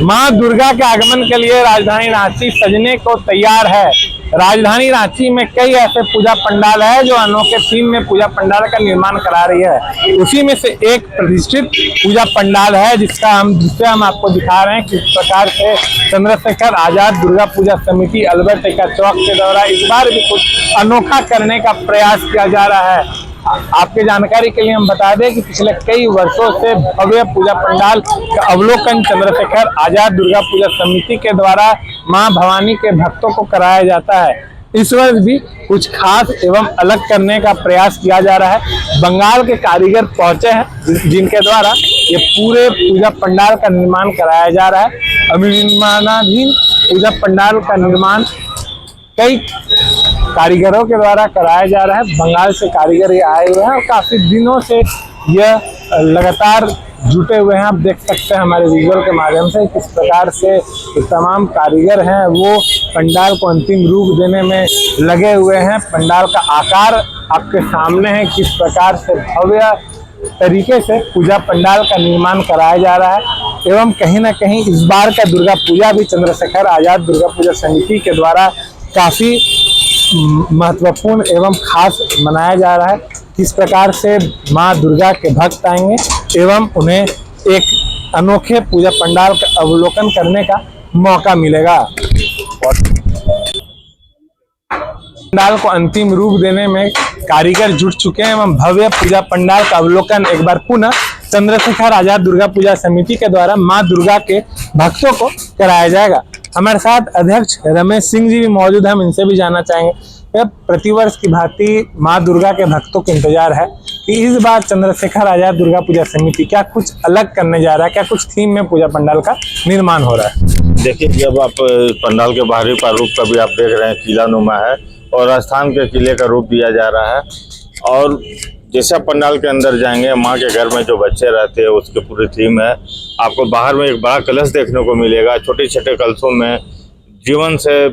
मां दुर्गा के आगमन के लिए राजधानी रांची सजने को तैयार है। राजधानी रांची में कई ऐसे पूजा पंडाल है जो अनोखे थीम में पूजा पंडाल का निर्माण करा रही है। उसी में से एक प्रतिष्ठित पूजा पंडाल है जिसे हम आपको दिखा रहे हैं। किस प्रकार से चंद्रशेखर आजाद दुर्गा पूजा समिति अल्बर्ट एक्का चौक के द्वारा इस बार भी कुछ अनोखा करने का प्रयास किया जा रहा है। आपके जानकारी के लिए हम बता दें कि पिछले कई वर्षों से भव्य पूजा पंडाल का अवलोकन चंद्रशेखर आजाद दुर्गा पूजा समिति के द्वारा मां भवानी के भक्तों को कराया जाता है। इस वर्ष भी कुछ खास एवं अलग करने का प्रयास किया जा रहा है। बंगाल के कारीगर पहुंचे हैं जिनके द्वारा ये पूरे पूजा पंडाल का निर्माण कराया जा रहा है। अभी निर्माणाधीन पूजा पंडाल का निर्माण कई कारीगरों के द्वारा कराया जा रहा है। बंगाल से कारीगर ये आए हुए हैं और काफी दिनों से यह लगातार जुटे हुए हैं। आप देख सकते हैं हमारे विजुअल के माध्यम से किस प्रकार से तमाम कारीगर हैं वो पंडाल को अंतिम रूप देने में लगे हुए हैं। पंडाल का आकार आपके सामने है, किस प्रकार से भव्य तरीके से पूजा पंडाल का निर्माण कराया जा रहा है। एवं कहीं ना कहीं इस बार का दुर्गा पूजा भी चंद्रशेखर आजाद दुर्गा पूजा समिति के द्वारा काफी महत्वपूर्ण एवं खास मनाया जा रहा है। किस प्रकार से मां दुर्गा के भक्त आएंगे एवं उन्हें एक अनोखे पूजा पंडाल का अवलोकन करने का मौका मिलेगा। पंडाल को अंतिम रूप देने में कारीगर जुट चुके हैं एवं भव्य पूजा पंडाल का अवलोकन एक बार पुनः चंद्रशेखर आजाद दुर्गा पूजा समिति के द्वारा मां दुर्गा के भक्तों को कराया जाएगा। हमारे साथ अध्यक्ष रमेश सिंह जी भी मौजूद हैं, हम इनसे भी जानना चाहेंगे। प्रतिवर्ष की भांति मां दुर्गा के भक्तों को इंतजार है कि इस बार चंद्रशेखर आजाद दुर्गा पूजा समिति क्या कुछ अलग करने जा रहा है, क्या कुछ थीम में पूजा पंडाल का निर्माण हो रहा है। देखिए, जब आप पंडाल के बाहरी प्रारूप का भी आप देख रहे हैं, किला नुमा है और राजस्थान के किले का रूप दिया जा रहा है। और जैसा पंडाल के अंदर जाएंगे, माँ के घर में जो बच्चे रहते हैं उसकी पूरी थीम है। आपको बाहर में एक बड़ा कलश देखने को मिलेगा। छोटे छोटे कलशों में जीवन से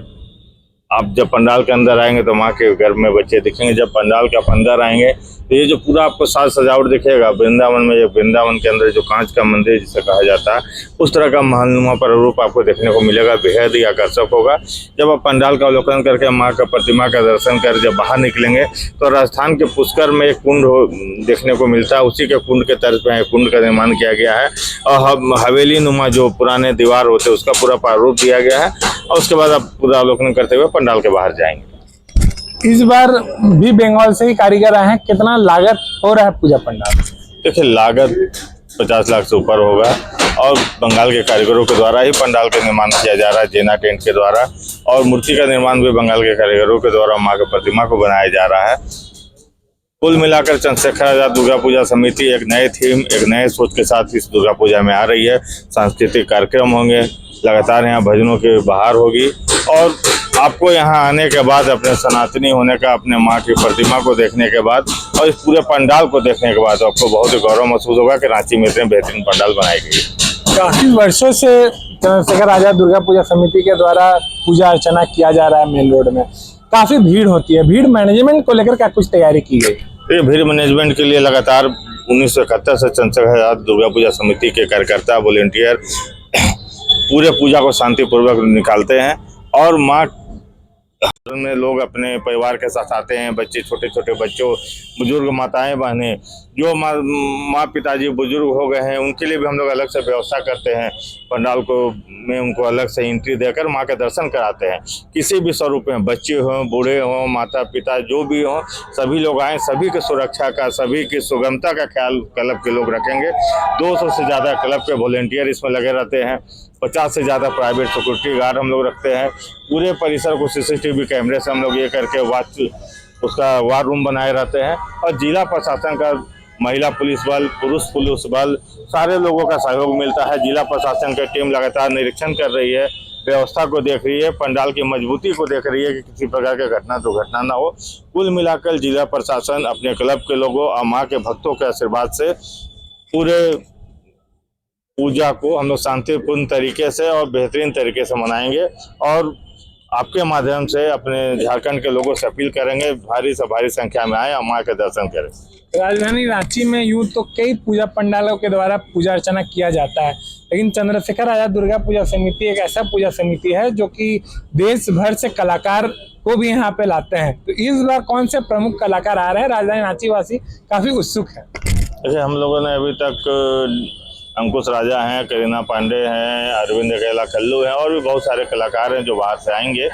आप जब पंडाल के अंदर आएंगे तो माँ के घर में बच्चे दिखेंगे। जब पंडाल के अंदर आएंगे तो ये जो पूरा आपको साज सजावट दिखेगा वृंदावन में, वृंदावन के अंदर जो कांच का मंदिर जिसे कहा जाता है, उस तरह का महलनुमा प्रारूप आपको देखने को मिलेगा। बेहद ही आकर्षक होगा। जब आप पंडाल का अवलोकन करके माँ का प्रतिमा का दर्शन कर जब बाहर निकलेंगे तो राजस्थान के पुष्कर में एक कुंड देखने को मिलता है। उसी के कुंड के तर्ज पर एक कुंड का निर्माण किया गया है और हवेली नुमा जो पुराने दीवार होते हैं उसका पूरा प्रारूप दिया गया है। और उसके बाद आप पूरा अवलोकन करते हुए पंडाल के बाहर जाएंगे। इस बार भी बंगाल से ही कारीगर आए हैं, कितना लागत हो रहा है पूजा पंडाल? देखिए, लागत 50 लाख से ऊपर होगा और बंगाल के कारीगरों के द्वारा ही पंडाल का निर्माण किया जा रहा है, जेना टेंट के द्वारा। और मूर्ति का निर्माण भी बंगाल के कारीगरों के द्वारा माँ की प्रतिमा को बनाया जा रहा है। कुल मिलाकर चंद्रशेखर आजाद दुर्गा पूजा समिति एक नए थीम, एक नए सोच के साथ इस दुर्गा पूजा में आ रही है। सांस्कृतिक कार्यक्रम होंगे, लगातार यहाँ भजनों की बहार होगी और आपको यहाँ आने के बाद अपने सनातनी होने का, अपने माँ की प्रतिमा को देखने के बाद और इस पूरे पंडाल को देखने के बाद आपको बहुत ही गौरव महसूस होगा कि रांची में इतने बेहतरीन पंडाल बनाई गई। काफी वर्षों से चंद्रशेखर आजाद दुर्गा पूजा समिति के द्वारा पूजा अर्चना किया जा रहा है। मेन रोड में काफी भीड़ होती है, भीड़ मैनेजमेंट को लेकर क्या कुछ तैयारी की गई? ये भीड़ मैनेजमेंट के लिए लगातार 1971 से चंद्रशेखर आजाद दुर्गा पूजा समिति के कार्यकर्ता वॉलेंटियर पूरे पूजा को शांतिपूर्वक निकालते हैं। और माँ में लोग अपने परिवार के साथ आते हैं, बच्चे, छोटे छोटे बच्चों, बुजुर्ग, माताएं, बहनें, जो माँ पिताजी बुजुर्ग हो गए हैं उनके लिए भी हम लोग अलग से व्यवस्था करते हैं। पंडाल को में उनको अलग से एंट्री देकर माँ के दर्शन कराते हैं। किसी भी स्वरूप में, बच्चे हों, बूढ़े हों, माता पिता जो भी हों, सभी लोग आएँ। सभी की सुरक्षा का, सभी की सुगमता का ख्याल क्लब के लोग रखेंगे। 200 से ज़्यादा क्लब के वॉलेंटियर इसमें लगे रहते हैं। 50 से ज़्यादा प्राइवेट सिक्योरिटी गार्ड हम लोग रखते हैं। पूरे परिसर को CCTV कैमरे से हम लोग ये करके उसका वार रूम बनाए रहते हैं। और जिला प्रशासन का, महिला पुलिस बल, पुरुष पुलिस बल, सारे लोगों का सहयोग मिलता है। जिला प्रशासन की टीम लगातार निरीक्षण कर रही है, व्यवस्था को देख रही है, पंडाल की मजबूती को देख रही है कि किसी प्रकार की घटना दुर्घटना ना हो। कुल मिलाकर जिला प्रशासन अपने क्लब के लोगों और माँ के भक्तों के आशीर्वाद से पूरे पूजा को हम लोग शांतिपूर्ण तरीके से और बेहतरीन तरीके से मनाएंगे। और आपके माध्यम से अपने झारखंड के लोगों से अपील करेंगे भारी से भारी संख्या में आए और माँ के दर्शन करें। राजधानी रांची में यूं तो कई पूजा पंडालों के द्वारा पूजा अर्चना किया जाता है, लेकिन चंद्रशेखर आजाद दुर्गा पूजा समिति एक ऐसा पूजा समिति है जो कि देश भर से कलाकार को भी यहाँ पे लाते हैं। तो इस बार कौन से प्रमुख कलाकार आ रहे हैं, राजधानी रांची वासी काफी उत्सुक है। जैसे हम लोगों ने अभी तक अंकुश राजा हैं, करीना पांडे हैं, अरविंद अकेला कल्लू हैं और भी बहुत सारे कलाकार हैं जो बाहर से आएंगे।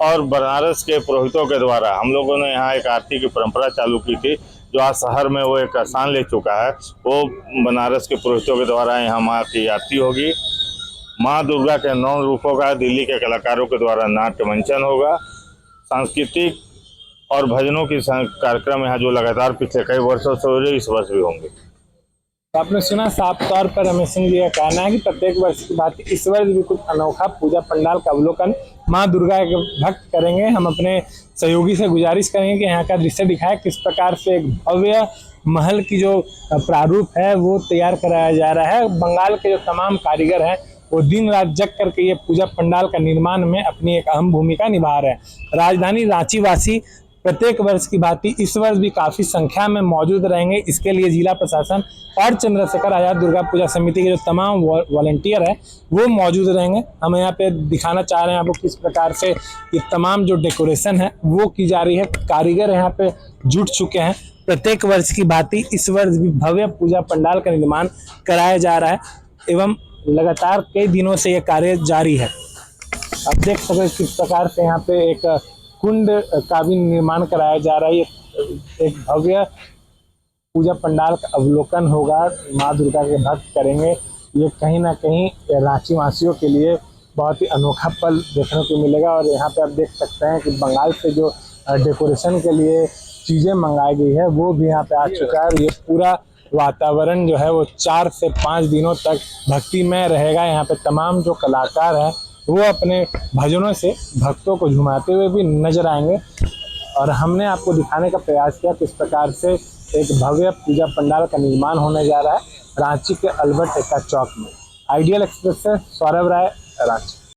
और बनारस के पुरोहितों के द्वारा हम लोगों ने यहाँ एक आरती की परंपरा चालू की थी, जो आज शहर में वो एक स्थान ले चुका है। वो बनारस के पुरोहितों के द्वारा यहाँ माँ की आरती होगी। माँ दुर्गा के 9 रूपों का दिल्ली के कलाकारों के द्वारा नाट्य मंचन होगा। सांस्कृतिक और भजनों की कार्यक्रम यहाँ जो लगातार पिछले कई वर्षों से हो रहे, इस वर्ष भी होंगे। तो आपने सुना, साफ तौर पर रमेश सिंह जी का कहना है कि प्रत्येक वर्ष की बात इस वर्ष भी कुछ अनोखा पूजा पंडाल का अवलोकन माँ दुर्गा के भक्त करेंगे। हम अपने सहयोगी से गुजारिश करेंगे कि यहाँ का दृश्य दिखाए, किस प्रकार से एक भव्य महल की जो प्रारूप है वो तैयार कराया जा रहा है। बंगाल के जो तमाम कारीगर हैं वो दिन रात जग करके ये पूजा पंडाल का निर्माण में अपनी एक अहम भूमिका निभा रहे हैं। राजधानी रांची वासी प्रत्येक वर्ष की भांति इस वर्ष भी काफी संख्या में मौजूद रहेंगे। इसके लिए जिला प्रशासन और चंद्रशेखर आजाद दुर्गा पूजा समिति के जो तमाम वॉलंटियर हैं वो मौजूद रहेंगे। हम यहाँ पे दिखाना चाह रहे हैं आपको किस प्रकार से ये तमाम जो डेकोरेशन है वो की जा रही है। कारीगर यहाँ पे जुट चुके हैं। प्रत्येक वर्ष की भांति इस वर्ष भी भव्य पूजा पंडाल का निर्माण कराया जा रहा है एवं लगातार कई दिनों से ये कार्य जारी है। आप देख सकते हैं किस प्रकार से यहाँ पे एक कुंड का भी निर्माण कराया जा रहा है। एक भव्य पूजा पंडाल का अवलोकन होगा, माँ दुर्गा के भक्त करेंगे। ये कहीं ना कहीं रांची वासियों के लिए बहुत ही अनोखा पल देखने को मिलेगा। और यहाँ पे आप देख सकते हैं कि बंगाल से जो डेकोरेशन के लिए चीज़ें मंगाई गई है वो भी यहाँ पे आ चुका है। ये पूरा वातावरण जो है वो 4 से 5 दिनों तक भक्तिमय रहेगा। यहाँ पे तमाम जो कलाकार हैं वो अपने भजनों से भक्तों को झुमाते हुए भी नजर आएंगे। और हमने आपको दिखाने का प्रयास किया किस प्रकार से एक भव्य पूजा पंडाल का निर्माण होने जा रहा है रांची के अल्बर्ट एक्का चौक में। आइडियल एक्सप्रेस से सौरभ राय, रांची।